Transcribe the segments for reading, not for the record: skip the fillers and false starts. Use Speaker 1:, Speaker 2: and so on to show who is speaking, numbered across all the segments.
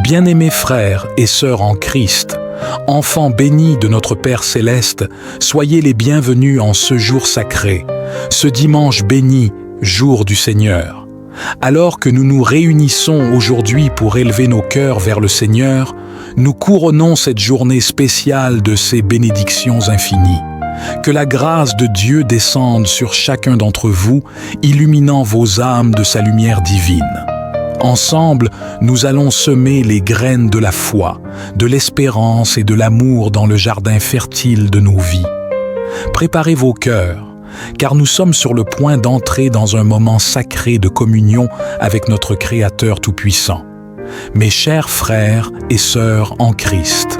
Speaker 1: Bien-aimés frères et sœurs en Christ, enfants bénis de notre Père Céleste, soyez les bienvenus en ce jour sacré, ce dimanche béni, jour du Seigneur. Alors que nous nous réunissons aujourd'hui pour élever nos cœurs vers le Seigneur, nous couronnons cette journée spéciale de ses bénédictions infinies. Que la grâce de Dieu descende sur chacun d'entre vous, illuminant vos âmes de sa lumière divine. Ensemble, nous allons semer les graines de la foi, de l'espérance et de l'amour dans le jardin fertile de nos vies. Préparez vos cœurs, car nous sommes sur le point d'entrer dans un moment sacré de communion avec notre Créateur Tout-Puissant. Mes chers frères et sœurs en Christ,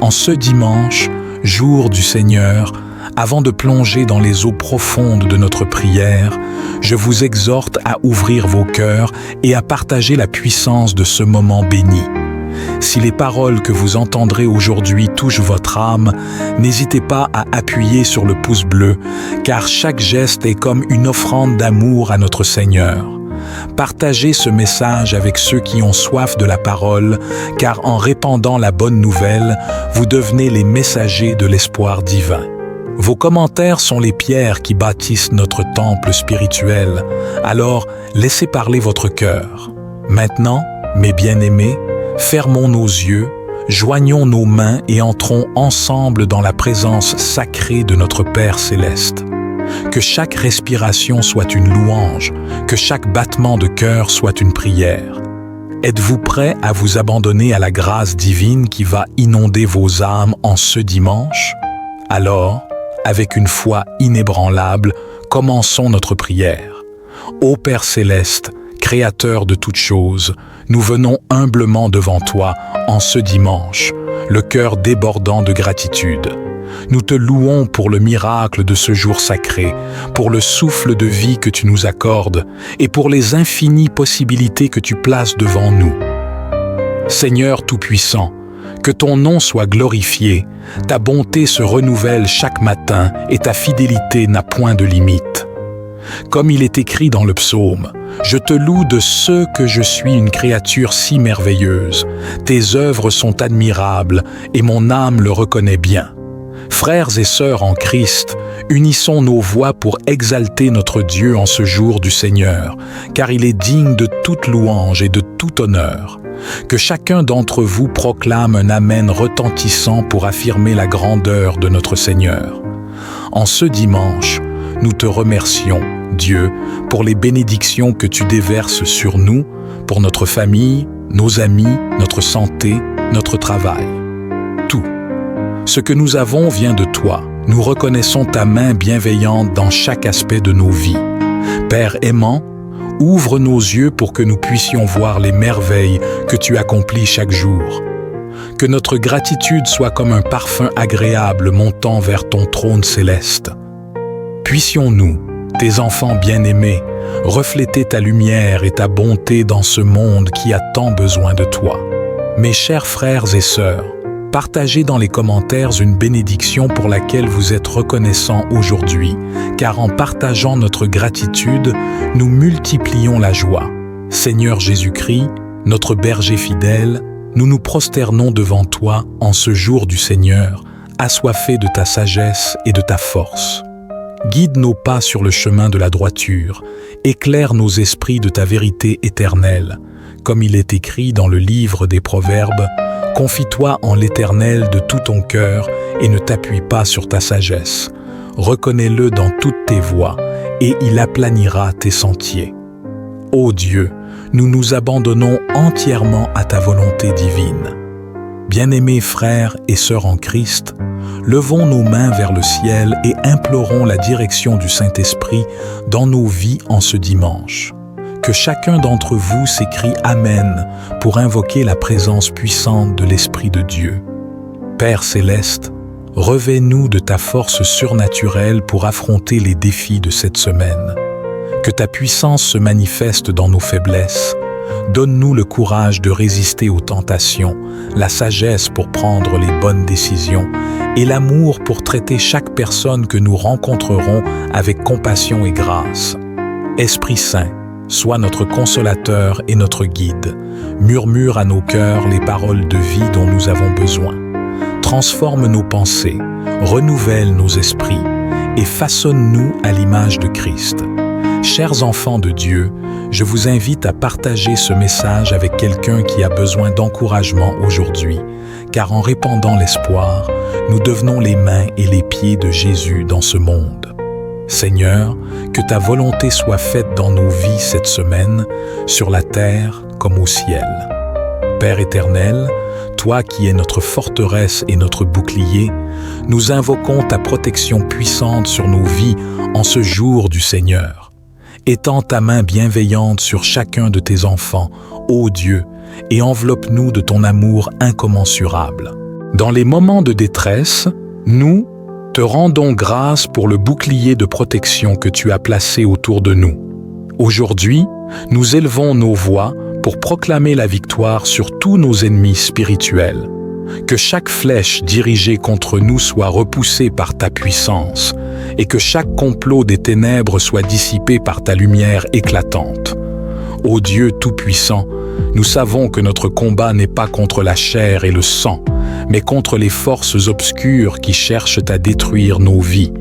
Speaker 1: en ce dimanche, jour du Seigneur, avant de plonger dans les eaux profondes de notre prière, je vous exhorte à ouvrir vos cœurs et à partager la puissance de ce moment béni. Si les paroles que vous entendrez aujourd'hui touchent votre âme, n'hésitez pas à appuyer sur le pouce bleu, car chaque geste est comme une offrande d'amour à notre Seigneur. Partagez ce message avec ceux qui ont soif de la parole, car en répandant la bonne nouvelle, vous devenez les messagers de l'espoir divin. Vos commentaires sont les pierres qui bâtissent notre temple spirituel, alors laissez parler votre cœur. Maintenant, mes bien-aimés, fermons nos yeux, joignons nos mains et entrons ensemble dans la présence sacrée de notre Père Céleste. Que chaque respiration soit une louange, que chaque battement de cœur soit une prière. Êtes-vous prêts à vous abandonner à la grâce divine qui va inonder vos âmes en ce dimanche? Alors, avec une foi inébranlable, commençons notre prière. Ô Père Céleste, Créateur de toutes choses, nous venons humblement devant toi en ce dimanche, le cœur débordant de gratitude. Nous te louons pour le miracle de ce jour sacré, pour le souffle de vie que tu nous accordes et pour les infinies possibilités que tu places devant nous. Seigneur Tout-Puissant, que ton nom soit glorifié, ta bonté se renouvelle chaque matin et ta fidélité n'a point de limite. Comme il est écrit dans le psaume, « Je te loue de ce que je suis une créature si merveilleuse. Tes œuvres sont admirables et mon âme le reconnaît bien. » Frères et sœurs en Christ, unissons nos voix pour exalter notre Dieu en ce jour du Seigneur, car il est digne de toute louange et de tout honneur. Que chacun d'entre vous proclame un Amen retentissant pour affirmer la grandeur de notre Seigneur. En ce dimanche, nous te remercions, Dieu, pour les bénédictions que tu déverses sur nous, pour notre famille, nos amis, notre santé, notre travail. Tout. Ce que nous avons vient de toi. Nous reconnaissons ta main bienveillante dans chaque aspect de nos vies. Père aimant, ouvre nos yeux pour que nous puissions voir les merveilles que tu accomplis chaque jour. Que notre gratitude soit comme un parfum agréable montant vers ton trône céleste. Puissions-nous, tes enfants bien-aimés, refléter ta lumière et ta bonté dans ce monde qui a tant besoin de toi. Mes chers frères et sœurs, partagez dans les commentaires une bénédiction pour laquelle vous êtes reconnaissants aujourd'hui, car en partageant notre gratitude, nous multiplions la joie. Seigneur Jésus-Christ, notre berger fidèle, nous nous prosternons devant toi en ce jour du Seigneur, assoiffés de ta sagesse et de ta force. Guide nos pas sur le chemin de la droiture, éclaire nos esprits de ta vérité éternelle. Comme il est écrit dans le livre des Proverbes, « Confie-toi en l'Éternel de tout ton cœur et ne t'appuie pas sur ta sagesse. Reconnais-le dans toutes tes voies et il aplanira tes sentiers. » Ô Dieu, nous nous abandonnons entièrement à ta volonté divine. Bien-aimés frères et sœurs en Christ, levons nos mains vers le ciel et implorons la direction du Saint-Esprit dans nos vies en ce dimanche. Que chacun d'entre vous s'écrie « Amen » pour invoquer la présence puissante de l'Esprit de Dieu. Père Céleste, revêt-nous de ta force surnaturelle pour affronter les défis de cette semaine. Que ta puissance se manifeste dans nos faiblesses. Donne-nous le courage de résister aux tentations, la sagesse pour prendre les bonnes décisions et l'amour pour traiter chaque personne que nous rencontrerons avec compassion et grâce. Esprit Saint, sois notre consolateur et notre guide. Murmure à nos cœurs les paroles de vie dont nous avons besoin. Transforme nos pensées, renouvelle nos esprits et façonne-nous à l'image de Christ. Chers enfants de Dieu, je vous invite à partager ce message avec quelqu'un qui a besoin d'encouragement aujourd'hui, car en répandant l'espoir, nous devenons les mains et les pieds de Jésus dans ce monde. Seigneur, que ta volonté soit faite dans nos vies cette semaine, sur la terre comme au ciel. Père éternel, toi qui es notre forteresse et notre bouclier, nous invoquons ta protection puissante sur nos vies en ce jour du Seigneur. Étends ta main bienveillante sur chacun de tes enfants, ô Dieu, et enveloppe-nous de ton amour incommensurable. Dans les moments de détresse, nous te rendons grâce pour le bouclier de protection que tu as placé autour de nous. Aujourd'hui, nous élevons nos voix pour proclamer la victoire sur tous nos ennemis spirituels. Que chaque flèche dirigée contre nous soit repoussée par ta puissance et que chaque complot des ténèbres soit dissipé par ta lumière éclatante. Ô Dieu Tout-Puissant, nous savons que notre combat n'est pas contre la chair et le sang, mais contre les forces obscures qui cherchent à détruire nos vies.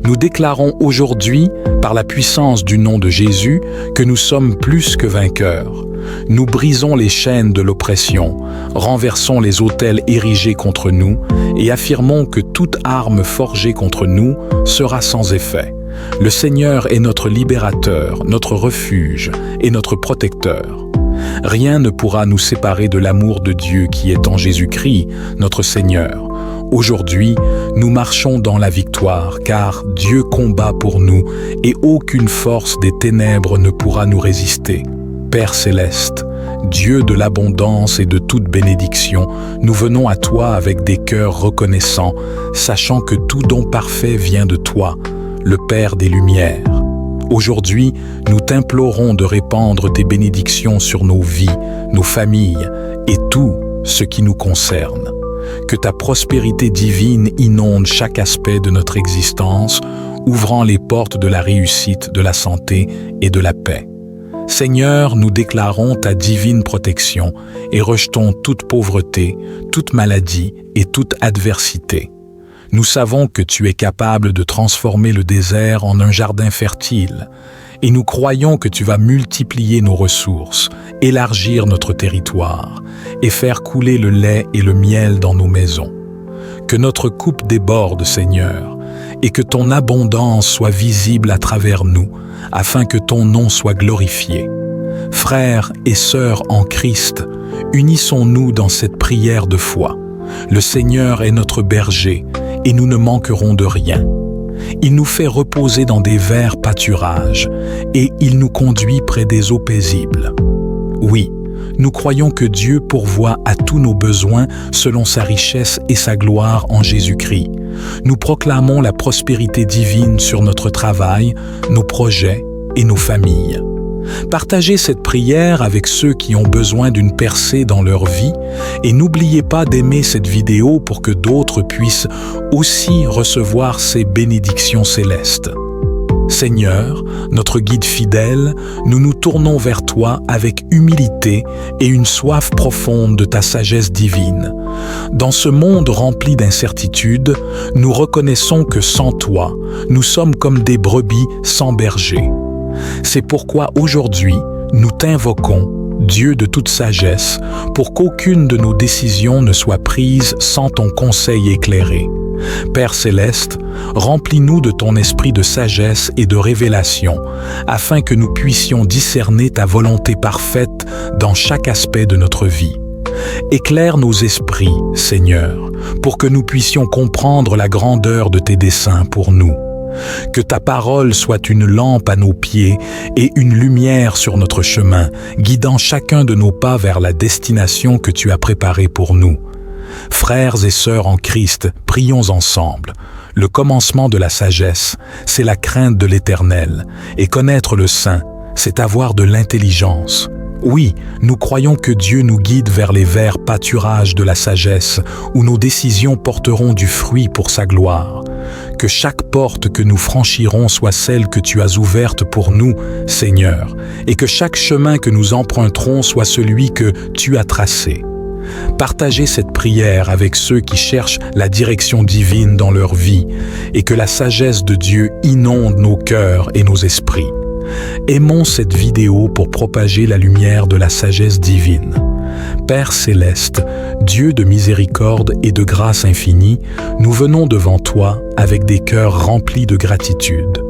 Speaker 1: Nous déclarons aujourd'hui, par la puissance du nom de Jésus, que nous sommes plus que vainqueurs. Nous brisons les chaînes de l'oppression, renversons les autels érigés contre nous et affirmons que toute arme forgée contre nous sera sans effet. Le Seigneur est notre libérateur, notre refuge et notre protecteur. Rien ne pourra nous séparer de l'amour de Dieu qui est en Jésus-Christ, notre Seigneur. Aujourd'hui, nous marchons dans la victoire, car Dieu combat pour nous et aucune force des ténèbres ne pourra nous résister. Père céleste, Dieu de l'abondance et de toute bénédiction, nous venons à toi avec des cœurs reconnaissants, sachant que tout don parfait vient de toi, le Père des Lumières. Aujourd'hui, nous t'implorons de répandre tes bénédictions sur nos vies, nos familles et tout ce qui nous concerne. Que ta prospérité divine inonde chaque aspect de notre existence, ouvrant les portes de la réussite, de la santé et de la paix. Seigneur, nous déclarons ta divine protection et rejetons toute pauvreté, toute maladie et toute adversité. Nous savons que tu es capable de transformer le désert en un jardin fertile et nous croyons que tu vas multiplier nos ressources, élargir notre territoire et faire couler le lait et le miel dans nos maisons. Que notre coupe déborde, Seigneur, et que ton abondance soit visible à travers nous, afin que ton nom soit glorifié. Frères et sœurs en Christ, unissons-nous dans cette prière de foi. Le Seigneur est notre berger, et nous ne manquerons de rien. Il nous fait reposer dans des verts pâturages, et il nous conduit près des eaux paisibles. Oui, nous croyons que Dieu pourvoit à tous nos besoins selon sa richesse et sa gloire en Jésus-Christ. Nous proclamons la prospérité divine sur notre travail, nos projets et nos familles. Partagez cette prière avec ceux qui ont besoin d'une percée dans leur vie et n'oubliez pas d'aimer cette vidéo pour que d'autres puissent aussi recevoir ces bénédictions célestes. Seigneur, notre guide fidèle, nous nous tournons vers toi avec humilité et une soif profonde de ta sagesse divine. Dans ce monde rempli d'incertitudes, nous reconnaissons que sans toi, nous sommes comme des brebis sans berger. C'est pourquoi aujourd'hui, nous t'invoquons, Dieu de toute sagesse, pour qu'aucune de nos décisions ne soit prise sans ton conseil éclairé. Père céleste, remplis-nous de ton esprit de sagesse et de révélation, afin que nous puissions discerner ta volonté parfaite dans chaque aspect de notre vie. Éclaire nos esprits, Seigneur, pour que nous puissions comprendre la grandeur de tes desseins pour nous. Que ta parole soit une lampe à nos pieds et une lumière sur notre chemin, guidant chacun de nos pas vers la destination que tu as préparée pour nous. Frères et sœurs en Christ, prions ensemble. Le commencement de la sagesse, c'est la crainte de l'Éternel, et connaître le Saint, c'est avoir de l'intelligence. Oui, nous croyons que Dieu nous guide vers les verts pâturages de la sagesse, où nos décisions porteront du fruit pour sa gloire. Que chaque porte que nous franchirons soit celle que tu as ouverte pour nous, Seigneur, et que chaque chemin que nous emprunterons soit celui que tu as tracé. Partagez cette prière avec ceux qui cherchent la direction divine dans leur vie et que la sagesse de Dieu inonde nos cœurs et nos esprits. Aimons cette vidéo pour propager la lumière de la sagesse divine. Père céleste, Dieu de miséricorde et de grâce infinie, nous venons devant toi avec des cœurs remplis de gratitude.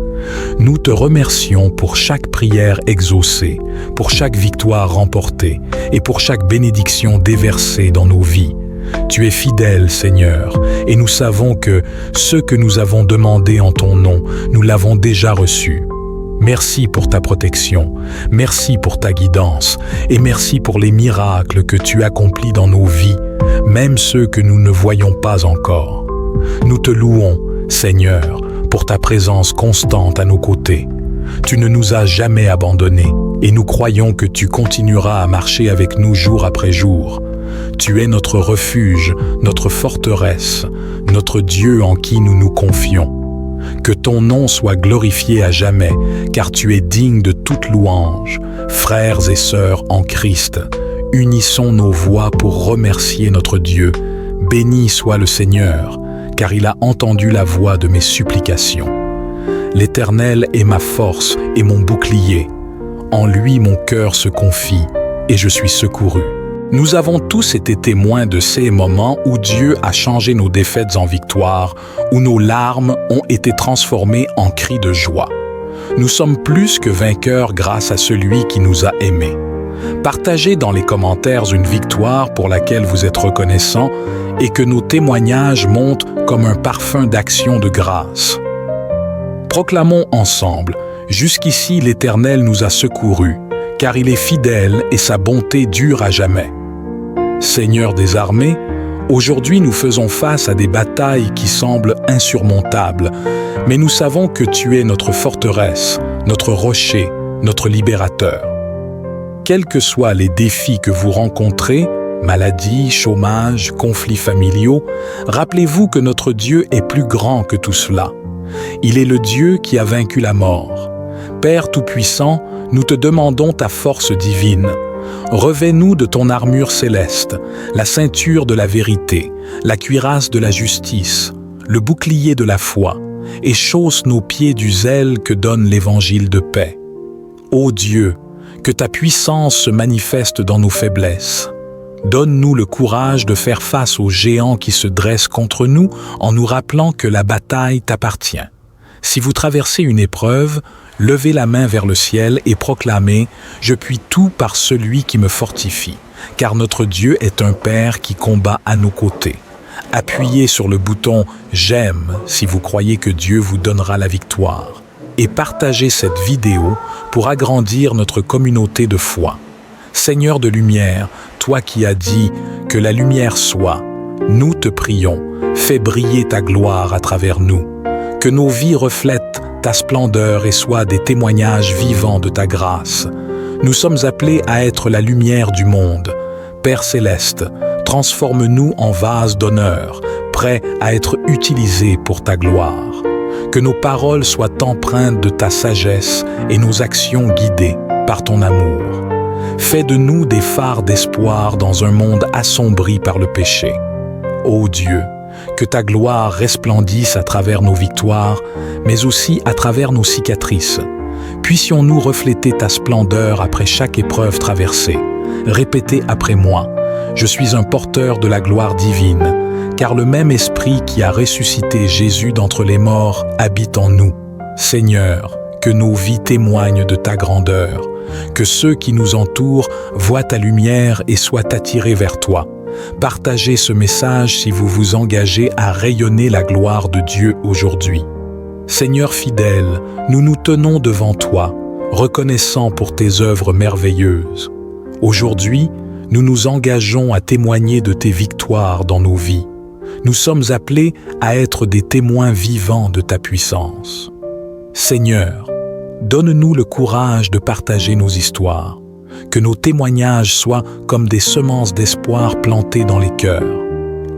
Speaker 1: Nous te remercions pour chaque prière exaucée, pour chaque victoire remportée et pour chaque bénédiction déversée dans nos vies. Tu es fidèle, Seigneur, et nous savons que ce que nous avons demandé en ton nom, nous l'avons déjà reçu. Merci pour ta protection, merci pour ta guidance et merci pour les miracles que tu accomplis dans nos vies, même ceux que nous ne voyons pas encore. Nous te louons, Seigneur, pour ta présence constante à nos côtés. Tu ne nous as jamais abandonnés et nous croyons que tu continueras à marcher avec nous jour après jour. Tu es notre refuge, notre forteresse, notre Dieu en qui nous nous confions. Que ton nom soit glorifié à jamais, car tu es digne de toute louange. Frères et sœurs en Christ, unissons nos voix pour remercier notre Dieu. Béni soit le Seigneur, car il a entendu la voix de mes supplications. L'Éternel est ma force et mon bouclier. En lui mon cœur se confie, et je suis secouru. Nous avons tous été témoins de ces moments où Dieu a changé nos défaites en victoire, où nos larmes ont été transformées en cris de joie. Nous sommes plus que vainqueurs grâce à celui qui nous a aimés. Partagez dans les commentaires une victoire pour laquelle vous êtes reconnaissant et que nos témoignages montent comme un parfum d'action de grâce. Proclamons ensemble, jusqu'ici l'Éternel nous a secourus, car il est fidèle et sa bonté dure à jamais. Seigneur des armées, aujourd'hui nous faisons face à des batailles qui semblent insurmontables, mais nous savons que tu es notre forteresse, notre rocher, notre libérateur. Quels que soient les défis que vous rencontrez, maladies, chômage, conflits familiaux, rappelez-vous que notre Dieu est plus grand que tout cela. Il est le Dieu qui a vaincu la mort. Père Tout-Puissant, nous te demandons ta force divine. Revêt-nous de ton armure céleste, la ceinture de la vérité, la cuirasse de la justice, le bouclier de la foi, et chausse nos pieds du zèle que donne l'évangile de paix. Ô Dieu, que ta puissance se manifeste dans nos faiblesses. Donne-nous le courage de faire face aux géants qui se dressent contre nous en nous rappelant que la bataille t'appartient. Si vous traversez une épreuve, levez la main vers le ciel et proclamez « Je puis tout par celui qui me fortifie », car notre Dieu est un Père qui combat à nos côtés. Appuyez sur le bouton « J'aime » si vous croyez que Dieu vous donnera la victoire. Et partagez cette vidéo pour agrandir notre communauté de foi. Seigneur de lumière, toi qui as dit « Que la lumière soit », nous te prions, fais briller ta gloire à travers nous. Que nos vies reflètent ta splendeur et soient des témoignages vivants de ta grâce. Nous sommes appelés à être la lumière du monde. Père céleste, transforme-nous en vases d'honneur, prêts à être utilisés pour ta gloire. Que nos paroles soient empreintes de ta sagesse et nos actions guidées par ton amour. Fais de nous des phares d'espoir dans un monde assombri par le péché. Ô Dieu, que ta gloire resplendisse à travers nos victoires, mais aussi à travers nos cicatrices. Puissions-nous refléter ta splendeur après chaque épreuve traversée. Répétez après moi, je suis un porteur de la gloire divine, car le même esprit qui a ressuscité Jésus d'entre les morts habite en nous. Seigneur, que nos vies témoignent de ta grandeur, que ceux qui nous entourent voient ta lumière et soient attirés vers toi. Partagez ce message si vous vous engagez à rayonner la gloire de Dieu aujourd'hui. Seigneur fidèle, nous nous tenons devant toi, reconnaissants pour tes œuvres merveilleuses. Aujourd'hui, nous nous engageons à témoigner de tes victoires dans nos vies. Nous sommes appelés à être des témoins vivants de ta puissance. Seigneur, donne-nous le courage de partager nos histoires. Que nos témoignages soient comme des semences d'espoir plantées dans les cœurs.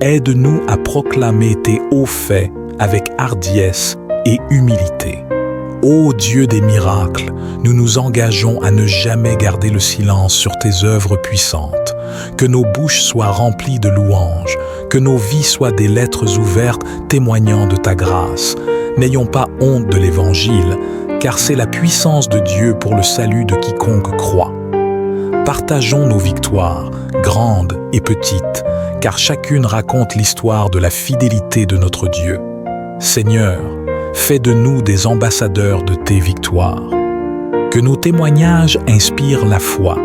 Speaker 1: Aide-nous à proclamer tes hauts faits avec hardiesse et humilité. Ô Dieu des miracles, nous nous engageons à ne jamais garder le silence sur tes œuvres puissantes. Que nos bouches soient remplies de louanges, que nos vies soient des lettres ouvertes témoignant de ta grâce. N'ayons pas honte de l'Évangile, car c'est la puissance de Dieu pour le salut de quiconque croit. Partageons nos victoires, grandes et petites, car chacune raconte l'histoire de la fidélité de notre Dieu. Seigneur, fais de nous des ambassadeurs de tes victoires. Que nos témoignages inspirent la foi,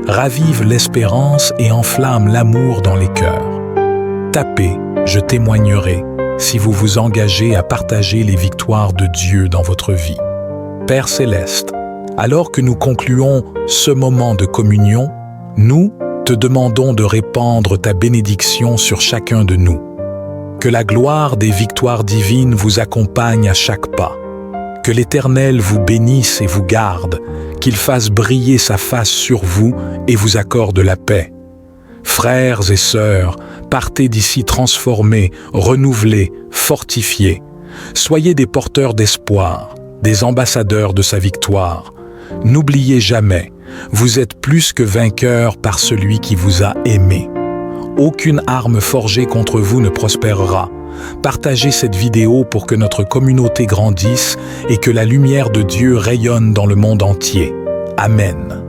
Speaker 1: ravivent l'espérance et enflamment l'amour dans les cœurs. Tapez, je témoignerai, si vous vous engagez à partager les victoires de Dieu dans votre vie. Père Céleste, alors que nous concluons ce moment de communion, nous te demandons de répandre ta bénédiction sur chacun de nous. Que la gloire des victoires divines vous accompagne à chaque pas. Que l'Éternel vous bénisse et vous garde, qu'il fasse briller sa face sur vous et vous accorde la paix. Frères et sœurs, partez d'ici transformés, renouvelés, fortifiés. Soyez des porteurs d'espoir, des ambassadeurs de sa victoire. N'oubliez jamais, vous êtes plus que vainqueurs par celui qui vous a aimé. Aucune arme forgée contre vous ne prospérera. Partagez cette vidéo pour que notre communauté grandisse et que la lumière de Dieu rayonne dans le monde entier. Amen.